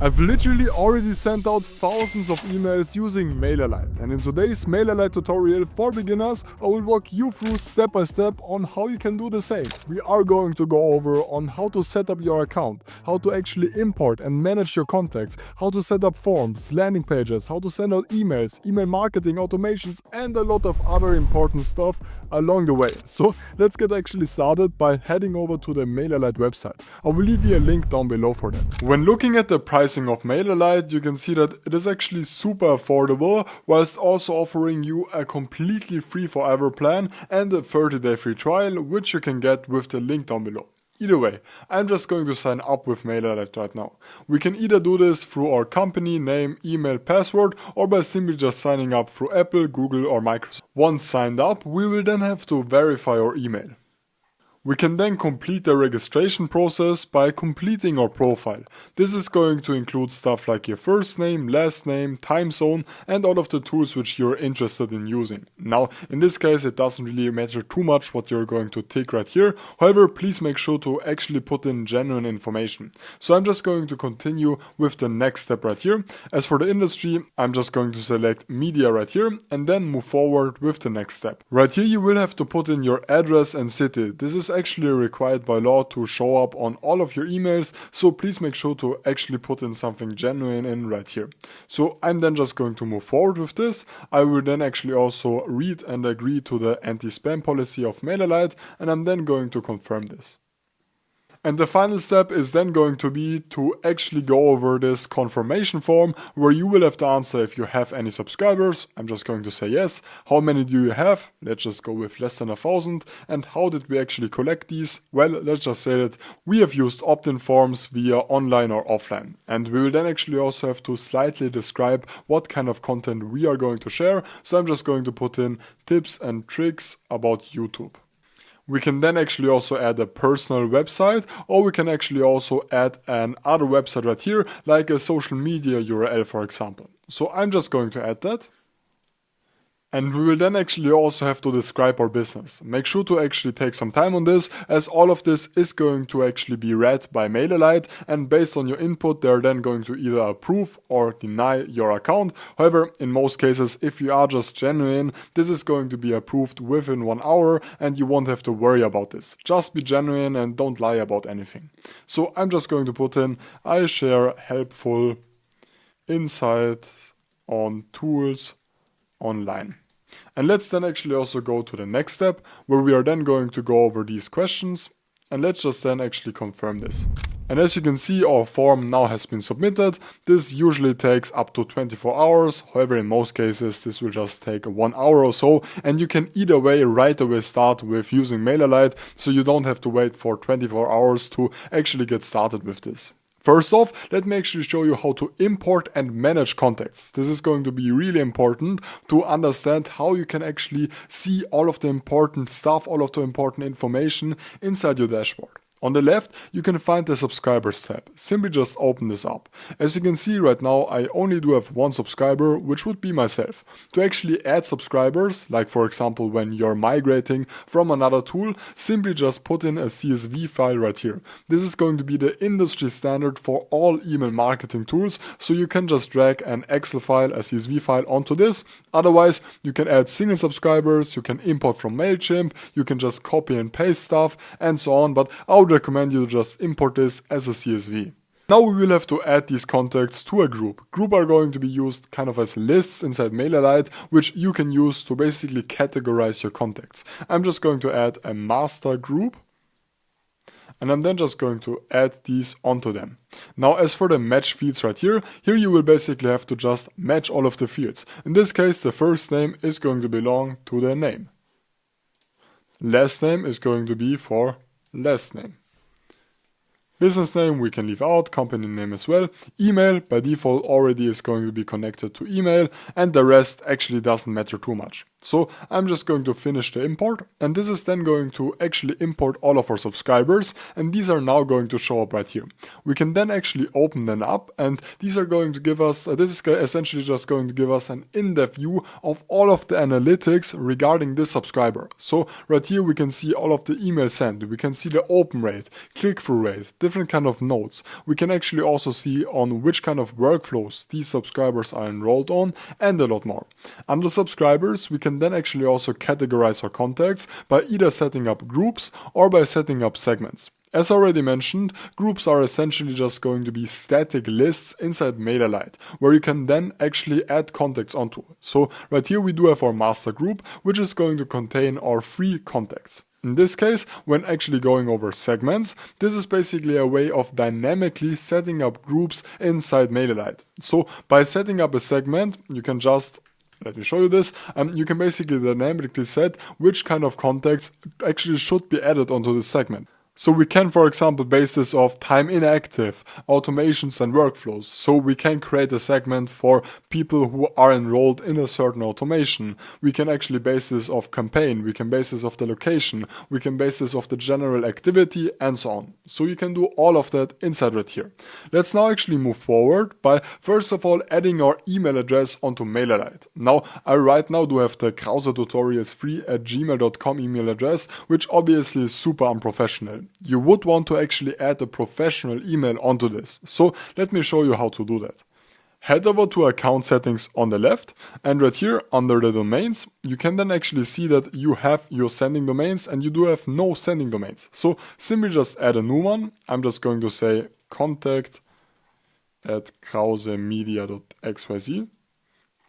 I've literally already sent out thousands of emails using Mailerlite, and in today's Mailerlite tutorial for beginners, I will walk you through step by step on how you can do the same. We are going to go over on how to set up your account, how to actually import and manage your contacts, how to set up forms, landing pages, how to send out emails, email marketing automations, and a lot of other important stuff along the way. So let's get actually started by heading over to the Mailerlite website. I will leave you a link down below for that. When looking at the pricing of Mailerlite, you can see that it is actually super affordable, whilst also offering you a completely free forever plan and a 30-day free trial, which you can get with the link down below. Either way, I'm just going to sign up with Mailerlite right now. We can either do this through our company name, email, password, or by simply just signing up through Apple, Google, or Microsoft. Once signed up, we will then have to verify our email. We can then complete the registration process by completing our profile. This is going to include stuff like your first name, last name, time zone, and all of the tools which you're interested in using. Now, in this case, it doesn't really matter too much what you're going to tick right here. However, please make sure to actually put in genuine information. So I'm just going to continue with the next step right here. As for the industry, I'm just going to select media right here and then move forward with the next step. Right here, you will have to put in your address and city. This is actually required by law to show up on all of your emails, so please make sure to actually put in something genuine in right here. So I'm then just going to move forward with this. I will then actually also read and agree to the anti-spam policy of Mailerlite, and I'm then going to confirm this. And the final step is then going to be to actually go over this confirmation form where you will have to answer if you have any subscribers. I'm just going to say yes. How many do you have? Let's just go with less than 1,000. And how did we actually collect these? Well, let's just say that we have used opt-in forms via online or offline. And we will then actually also have to slightly describe what kind of content we are going to share. So I'm just going to put in tips and tricks about YouTube. We can then actually also add a personal website, or we can actually also add another website right here, like a social media URL, for example. So I'm just going to add that. And we will then actually also have to describe our business. Make sure to actually take some time on this, as all of this is going to actually be read by Mailerlite, and based on your input they're then going to either approve or deny your account. However, in most cases, if you are just genuine, this is going to be approved within 1 hour and you won't have to worry about this. Just be genuine and don't lie about anything. So I'm just going to put in, I share helpful insights on tools online. And let's then actually also go to the next step, where we are then going to go over these questions, and let's just then actually confirm this. And as you can see, our form now has been submitted. This usually takes up to 24 hours. However, in most cases, this will just take 1 hour or so. And you can either way right away start with using Mailerlite, so you don't have to wait for 24 hours to actually get started with this. First off, let me actually show you how to import and manage contacts. This is going to be really important to understand how you can actually see all of the important stuff, all of the important information inside your dashboard. On the left, you can find the subscribers tab. Simply just open this up. As you can see right now, I only do have one subscriber, which would be myself. To actually add subscribers, like for example when you're migrating from another tool, simply just put in a CSV file right here. This is going to be the industry standard for all email marketing tools, so you can just drag an Excel file, a CSV file onto this. Otherwise, you can add single subscribers, you can import from MailChimp, you can just copy and paste stuff, and so on, but I would recommend you to just import this as a CSV. Now we will have to add these contacts to a group. Groups are going to be used kind of as lists inside Mailerlite, which you can use to basically categorize your contacts. I'm just going to add a master group, and I'm then just going to add these onto them. Now as for the match fields right here you will basically have to just match all of the fields. In this case, the first name is going to belong to the name. Last name is going to be for last name. Business name we can leave out, company name as well. Email by default already is going to be connected to email, and the rest actually doesn't matter too much. So I'm just going to finish the import, and this is then going to actually import all of our subscribers, and these are now going to show up right here. We can then actually open them up, and these are going to give us, this is essentially just going to give us an in-depth view of all of the analytics regarding this subscriber. So right here we can see all of the emails sent, we can see the open rate, click-through rate, different kind of notes. We can actually also see on which kind of workflows these subscribers are enrolled on, and a lot more. Under subscribers, we can then actually also categorize our contacts by either setting up groups or by setting up segments. As already mentioned, groups are essentially just going to be static lists inside Mailerlite, where you can then actually add contacts onto. So right here we do have our master group, which is going to contain our free contacts. In this case, when actually going over segments, this is basically a way of dynamically setting up groups inside Mailerlite. So by setting up a segment, you can just, let me show you this, you can basically dynamically set which kind of contacts actually should be added onto this segment. So we can, for example, base this off time inactive, automations and workflows. So we can create a segment for people who are enrolled in a certain automation. We can actually base this off campaign. We can base this off the location. We can base this off the general activity and so on. So you can do all of that inside right here. Let's now actually move forward by first of all adding our email address onto Mailerlite. Now, I right now do have the krausertutorials3@gmail.com email address, which obviously is super unprofessional. You would want to actually add a professional email onto this. So let me show you how to do that. Head over to account settings on the left, and right here under the domains, you can then actually see that you have your sending domains and you do have no sending domains. So simply just add a new one. I'm just going to say contact@krausemedia.xyz.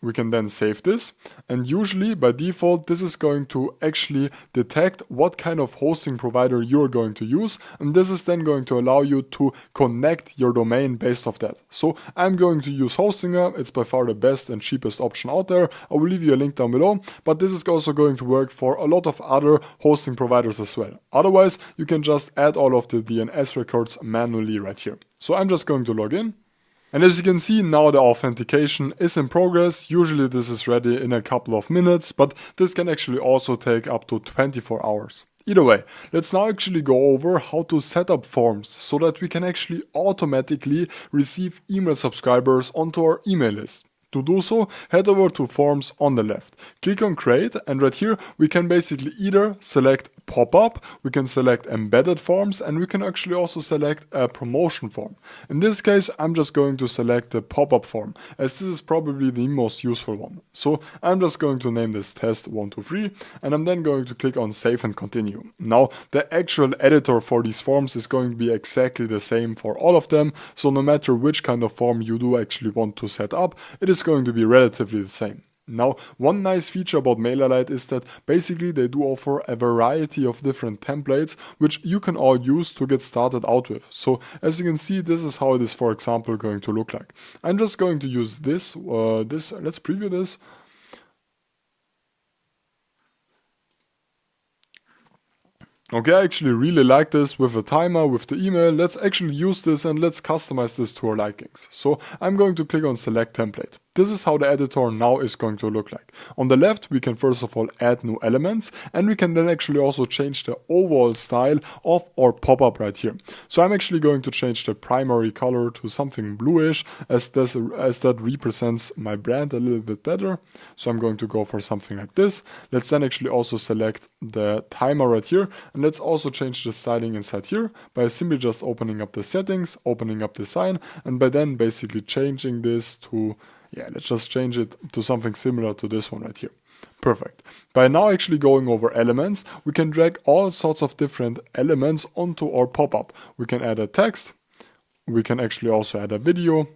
We can then save this, and usually by default this is going to actually detect what kind of hosting provider you're going to use, and this is then going to allow you to connect your domain based off that. So I'm going to use Hostinger. It's by far the best and cheapest option out there. I will leave you a link down below, but this is also going to work for a lot of other hosting providers as well. Otherwise, you can just add all of the DNS records manually right here. So I'm just going to log in. And as you can see, now the authentication is in progress. Usually this is ready in a couple of minutes, but this can actually also take up to 24 hours. Either way, let's now actually go over how to set up forms so that we can actually automatically receive email subscribers onto our email list. To do so, head over to Forms on the left. Click on Create, and right here we can basically either select Pop-up, we can select Embedded Forms, and we can actually also select a promotion form. In this case, I'm just going to select the Pop-up form, as this is probably the most useful one. So I'm just going to name this Test123, and I'm then going to click on Save and Continue. Now, the actual editor for these forms is going to be exactly the same for all of them, so no matter which kind of form you do actually want to set up, it is going to be relatively the same. Now, one nice feature about Mailerlite is that basically they do offer a variety of different templates which you can all use to get started out with. So as you can see, this is how it is, for example, going to look like. I'm just going to use this, let's preview this. Okay, I actually really like this with a timer, with the email. Let's actually use this and let's customize this to our likings. So I'm going to click on Select Template. This is how the editor now is going to look like. On the left, we can first of all add new elements, and we can then actually also change the overall style of our pop-up right here. So I'm actually going to change the primary color to something bluish, as that represents my brand a little bit better. So I'm going to go for something like this. Let's then actually also select the timer right here, and let's also change the styling inside here by simply just opening up the settings, opening up the sign, and by then basically changing this to, let's just change it to something similar to this one right here. Perfect. By now actually going over elements, we can drag all sorts of different elements onto our pop-up. We can add a text, we can actually also add a video,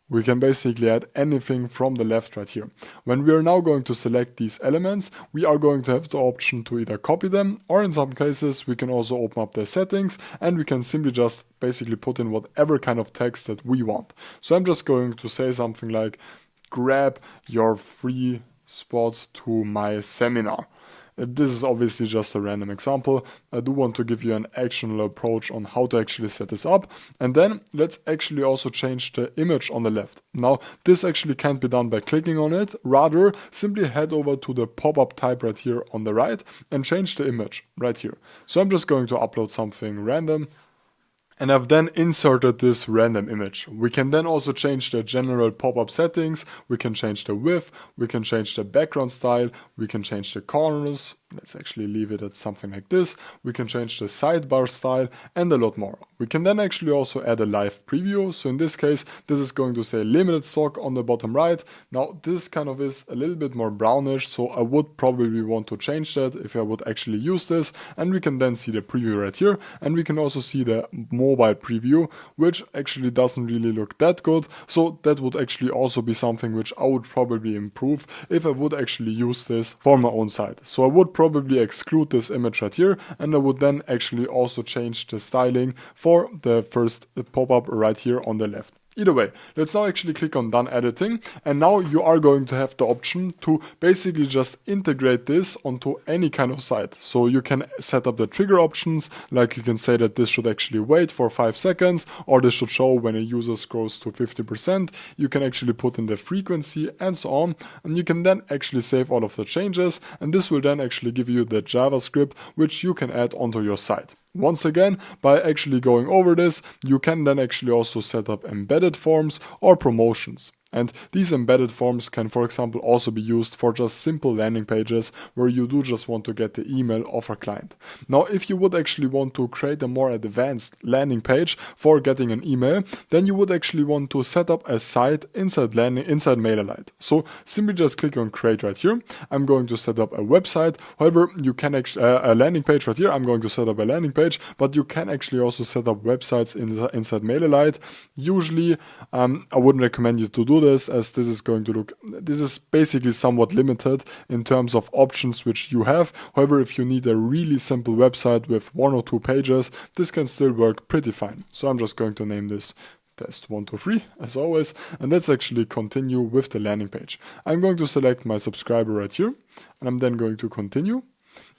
we can basically add anything from the left right here. When we are now going to select these elements, we are going to have the option to either copy them, or in some cases we can also open up the settings and we can simply just basically put in whatever kind of text that we want. So I'm just going to say something like, grab your free spot to my seminar. This is obviously just a random example. I do want to give you an actionable approach on how to actually set this up. And then let's actually also change the image on the left. Now, this actually can't be done by clicking on it. Rather, simply head over to the pop-up type right here on the right and change the image right here. So I'm just going to upload something random. And I've then inserted this random image. We can then also change the general pop-up settings. We can change the width. We can change the background style. We can change the corners. Let's actually leave it at something like this. We can change the sidebar style and a lot more. We can then actually also add a live preview. So in this case, this is going to say limited stock on the bottom right. Now this kind of is a little bit more brownish, so I would probably want to change that if I would actually use this. And we can then see the preview right here. And we can also see the mobile preview, which actually doesn't really look that good. So that would actually also be something which I would probably improve if I would actually use this for my own site. So I would probably exclude this image right here, and I would then actually also change the styling for the first pop-up right here on the left. Either way, let's now actually click on done editing, and now you are going to have the option to basically just integrate this onto any kind of site. So you can set up the trigger options, like you can say that this should actually wait for 5 seconds, or this should show when a user scrolls to 50%. You can actually put in the frequency and so on, and you can then actually save all of the changes, and this will then actually give you the JavaScript which you can add onto your site. Once again, by actually going over this, you can then actually also set up embedded forms or promotions. And these embedded forms can, for example, also be used for just simple landing pages where you do just want to get the email of a client. Now, if you would actually want to create a more advanced landing page for getting an email, then you would actually want to set up a site inside Mailerlite. So simply just click on create right here. I'm going to set up a website. However, you can actually a landing page right here. I'm going to set up a landing page, but you can actually also set up websites inside Mailerlite. Usually, I wouldn't recommend you to do this, as this is basically somewhat limited in terms of options which you have. However, if you need a really simple website with 1 or 2 pages, this can still work pretty fine. So I'm just going to name this test 1, 2, 3 as always, and let's actually continue with the landing page. I'm going to select my subscriber right here, and I'm then going to continue.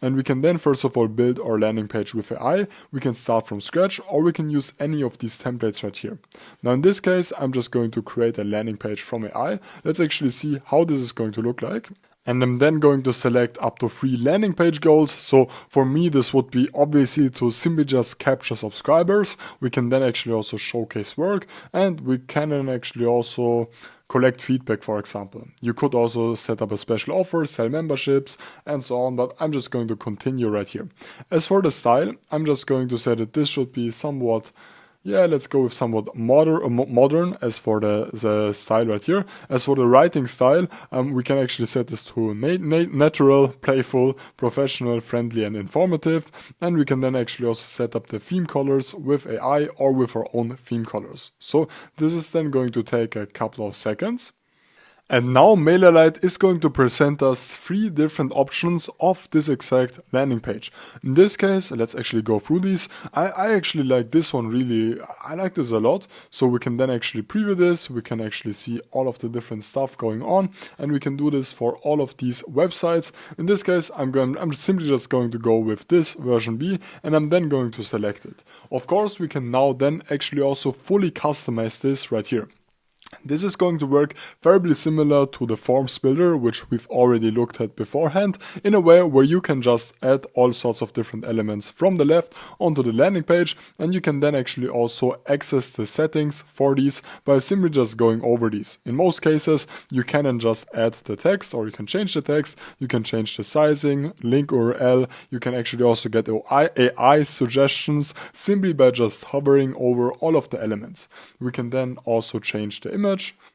And we can then first of all build our landing page with AI. We can start from scratch, or we can use any of these templates right here. Now in this case, I'm just going to create a landing page from AI. Let's actually see how this is going to look like. And I'm then going to select up to 3 landing page goals. So for me, this would be obviously to simply just capture subscribers. We can then actually also showcase work, and we can then actually also collect feedback, for example. You could also set up a special offer, sell memberships, and so on, but I'm just going to continue right here. As for the style, I'm just going to say that this should be somewhat, let's go with somewhat modern as for the style right here. As for the writing style, we can actually set this to natural, playful, professional, friendly, and informative. And we can then actually also set up the theme colors with AI or with our own theme colors. So this is then going to take a couple of seconds. And now Mailerlite is going to present us 3 different options of this exact landing page. In this case, let's actually go through these. I actually like this one really, I like this a lot. So we can then actually preview this, we can actually see all of the different stuff going on, and we can do this for all of these websites. In this case, I'm simply just going to go with this version B, and I'm then going to select it. Of course, we can now then actually also fully customize this right here. This is going to work very similar to the forms builder, which we've already looked at beforehand, in a way where you can just add all sorts of different elements from the left onto the landing page, and you can then actually also access the settings for these by simply just going over these. In most cases, you can then just add the text, or you can change the text, you can change the sizing, link URL, you can actually also get AI suggestions simply by just hovering over all of the elements. We can then also change the image.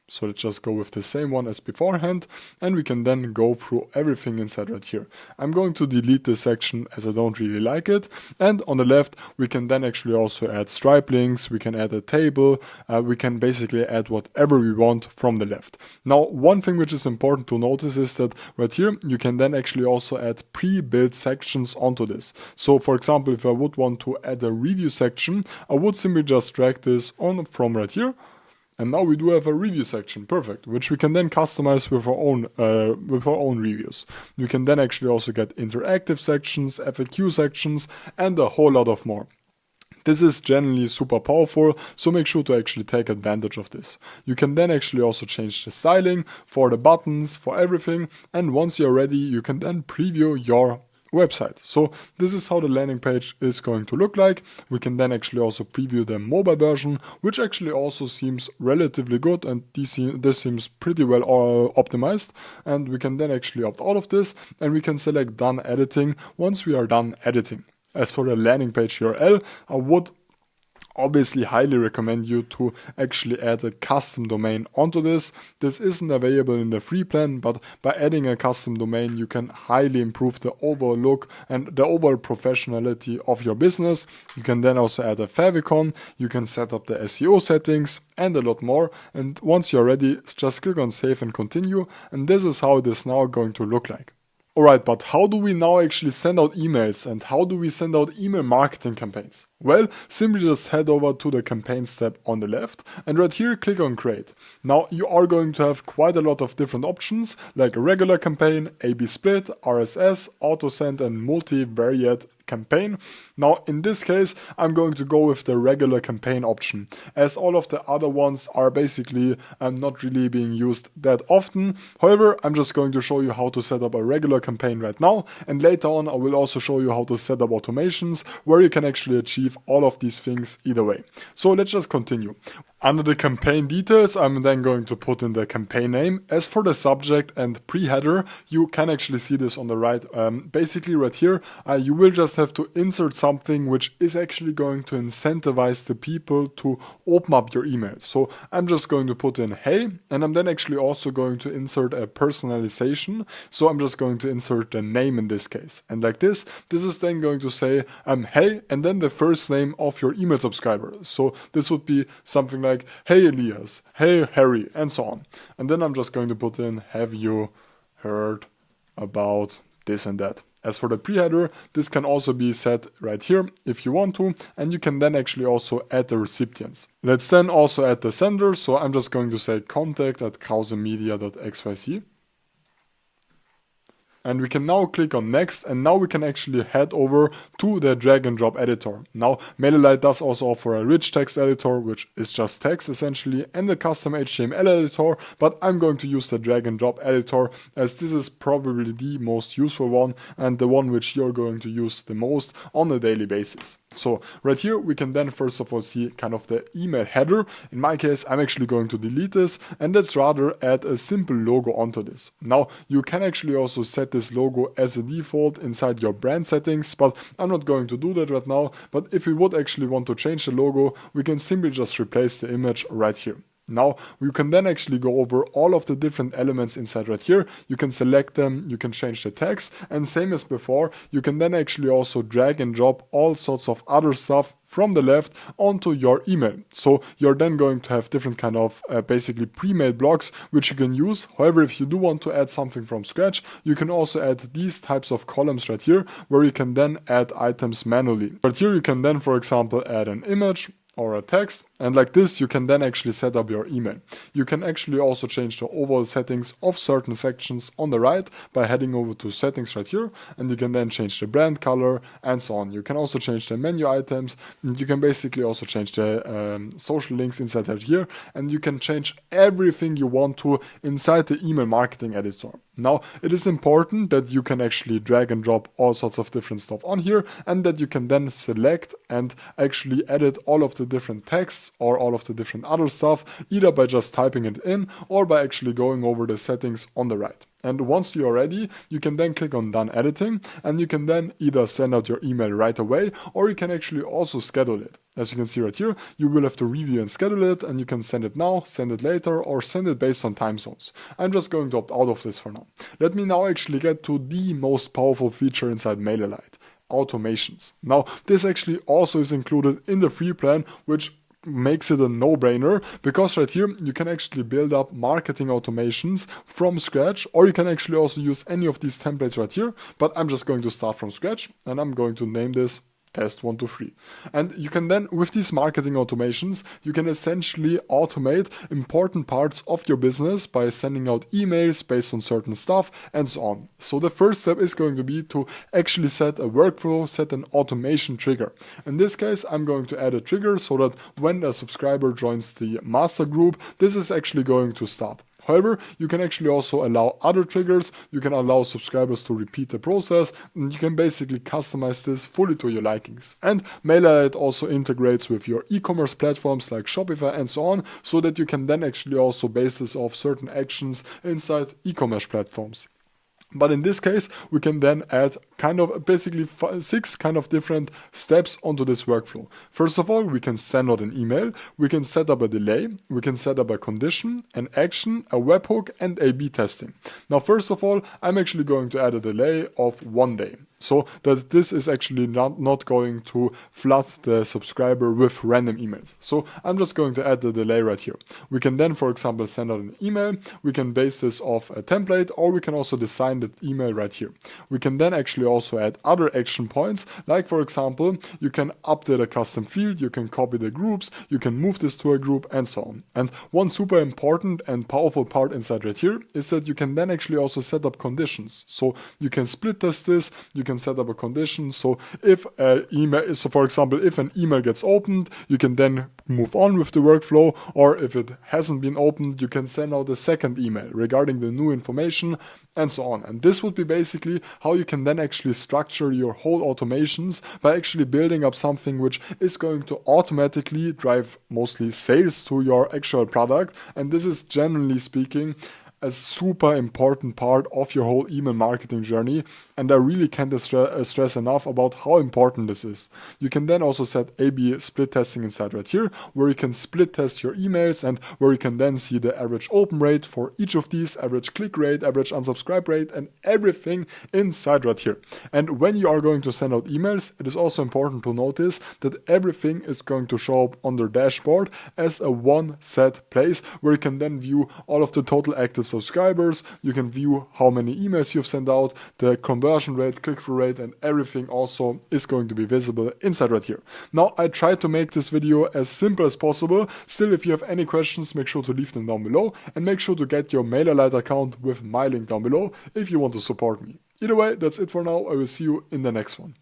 So let's just go with the same one as beforehand, and we can then go through everything inside right here. I'm going to delete this section as I don't really like it. And on the left, we can then actually also add stripe links, we can add a table, we can basically add whatever we want from the left. Now, one thing which is important to notice is that right here, you can then actually also add pre-built sections onto this. So for example, if I would want to add a review section, I would simply just drag this on from right here, And now we do have a review section, perfect, which we can then customize with our own reviews. We can then actually also get interactive sections, FAQ sections, and a whole lot of more. This is generally super powerful, so make sure to actually take advantage of this. You can then actually also change the styling for the buttons, for everything, and once you're ready, you can then preview your website. So this is how the landing page is going to look like. We can then actually also preview the mobile version, which actually also seems relatively good, and this seems pretty well optimized. And we can then actually opt out of this, and we can select done editing once we are done editing. As for the landing page URL, I would obviously highly recommend you to actually add a custom domain onto this. This isn't available in the free plan, but by adding a custom domain, you can highly improve the overall look and the overall professionality of your business. You can then also add a favicon, you can set up the SEO settings and a lot more. And once you're ready, just click on save and continue. And this is how it is now going to look like. Alright, but how do we now actually send out emails and how do we send out email marketing campaigns? Well, simply just head over to the campaigns tab on the left and right here click on create. Now you are going to have quite a lot of different options like a regular campaign, A/B split, RSS, auto send and multivariate campaign. Now in this case I'm going to go with the regular campaign option, as all of the other ones are basically not really being used that often. However, I'm just going to show you how to set up a regular campaign right now, and later on I will also show you how to set up automations where you can actually achieve all of these things either way. So let's just continue. Under the campaign details, I'm then going to put in the campaign name. As for the subject and pre-header, you can actually see this on the right. Basically right here, you will just have to insert something which is actually going to incentivize the people to open up your email. So I'm just going to put in hey, and I'm then actually also going to insert a personalization. So I'm just going to insert the name in this case. And like this is then going to say hey, and then the first name of your email subscriber. So this would be something like, hey Elias, hey Harry, and so on. And then I'm just going to put in, have you heard about this and that. As for the pre-header, this can also be set right here if you want to, and you can then actually also add the recipients. Let's then also add the sender, so I'm just going to say contact@krausemedia.xyz. And we can now click on next, and now we can actually head over to the drag and drop editor. Now Mailerlite does also offer a rich text editor, which is just text essentially, and a custom HTML editor, but I'm going to use the drag and drop editor as this is probably the most useful one and the one which you're going to use the most on a daily basis. So right here we can then first of all see kind of the email header. In my case I'm actually going to delete this, and let's rather add a simple logo onto this. Now you can actually also set this logo as a default inside your brand settings, but I'm not going to do that right now. But if we would actually want to change the logo, we can simply just replace the image right here. Now you can then actually go over all of the different elements inside right here. You can select them, you can change the text, and same as before, you can then actually also drag and drop all sorts of other stuff from the left onto your email. So you're then going to have different kind of basically pre-made blocks which you can use. However, if you do want to add something from scratch, you can also add these types of columns right here where you can then add items manually. Right here you can then, for example, add an image or a text, and like this you can then actually set up your email. You can actually also change the overall settings of certain sections on the right by heading over to settings right here, and you can then change the brand color and so on. You can also change the menu items, and you can basically also change the social links inside right here, and you can change everything you want to inside the email marketing editor. Now it is important that you can actually drag and drop all sorts of different stuff on here, and that you can then select and actually edit all of the different texts or all of the different other stuff, either by just typing it in or by actually going over the settings on the right. And once you are ready, you can then click on done editing, and you can then either send out your email right away, or you can actually also schedule it. As you can see right here, you will have to review and schedule it, and you can send it now, send it later, or send it based on time zones. I'm just going to opt out of this for now. Let me now actually get to the most powerful feature inside Mailerlite: automations. Now, this actually also is included in the free plan, which makes it a no-brainer, because right here you can actually build up marketing automations from scratch, or you can actually also use any of these templates right here, but I'm just going to start from scratch, and I'm going to name this Test 1, 2, 3. And you can then, with these marketing automations, you can essentially automate important parts of your business by sending out emails based on certain stuff and so on. So the first step is going to be to actually set a workflow, set an automation trigger. In this case, I'm going to add a trigger so that when a subscriber joins the master group, this is actually going to start. However, you can actually also allow other triggers. You can allow subscribers to repeat the process, and you can basically customize this fully to your likings. And Mailerlite also integrates with your e-commerce platforms like Shopify and so on, so that you can then actually also base this off certain actions inside e-commerce platforms. But in this case, we can then add kind of basically 6 kind of different steps onto this workflow. First of all, we can send out an email, we can set up a delay, we can set up a condition, an action, a webhook, and A/B testing. Now, first of all, I'm actually going to add a delay of 1 day, so that this is actually not going to flood the subscriber with random emails. So I'm just going to add the delay right here. We can then, for example, send out an email. We can base this off a template, or we can also design the email right here. We can then actually also add other action points, like for example, you can update a custom field, you can copy the groups, you can move this to a group, and so on. And one super important and powerful part inside right here is that you can then actually also set up conditions. So you can split test this, you can set up a condition. So if for example, if an email gets opened, you can then move on with the workflow, or if it hasn't been opened, you can send out a second email regarding the new information, and so on. And this would be basically how you can then actually structure your whole automations by actually building up something which is going to automatically drive mostly sales to your actual product. And this is, generally speaking, a super important part of your whole email marketing journey, and I really can't stress enough about how important this is. You can then also set A/B split testing inside right here, where you can split test your emails and where you can then see the average open rate for each of these, average click rate, average unsubscribe rate, and everything inside right here. And when you are going to send out emails, it is also important to notice that everything is going to show up on the dashboard as a one set place, where you can then view all of the total active subscribers, you can view how many emails you've sent out, the conversion rate, click-through rate, and everything also is going to be visible inside right here. Now, I tried to make this video as simple as possible. Still, if you have any questions, make sure to leave them down below, and make sure to get your Mailerlite account with my link down below if you want to support me. Either way, that's it for now. I will see you in the next one.